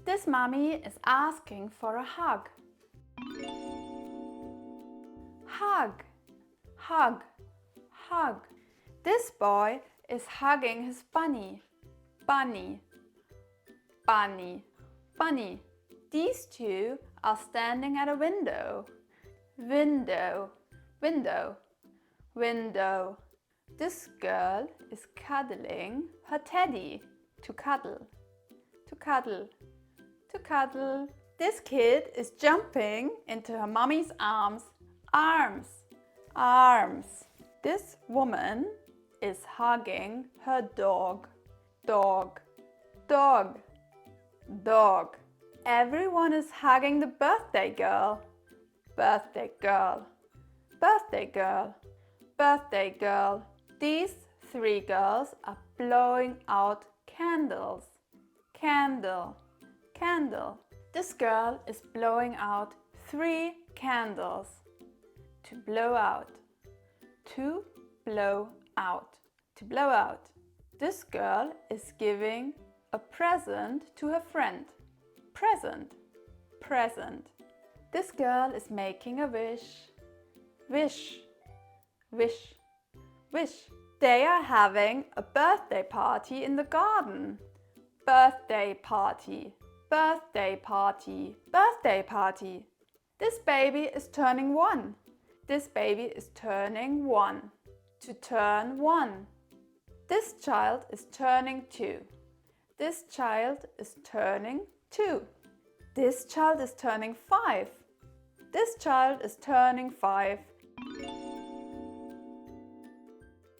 This mommy is asking for a hug. Hug, hug, hug. This boy is hugging his bunny. Bunny, bunny, bunny. These two are standing at a window. Window, window, window. This girl is cuddling her teddy. To cuddle, to cuddle, to cuddle. This kid is jumping into her mommy's arms. Arms, arms. This woman is hugging her dog. Dog, dog, dog. Everyone is hugging the birthday girl. Birthday girl, birthday girl, birthday girl. These three girls are blowing out candles. Candle, candle. This girl is blowing out 3 candles. To blow out, to blow out, to blow out. This girl is giving a present to her friend. Present, present. This girl is making a wish. Wish, wish, wish. They are having a birthday party in the garden. Birthday party, birthday party, birthday party. This baby is turning 1. This baby is turning 1. To turn 1. This child is turning 2. This child is turning 2. This child is turning 5. This child is turning 5.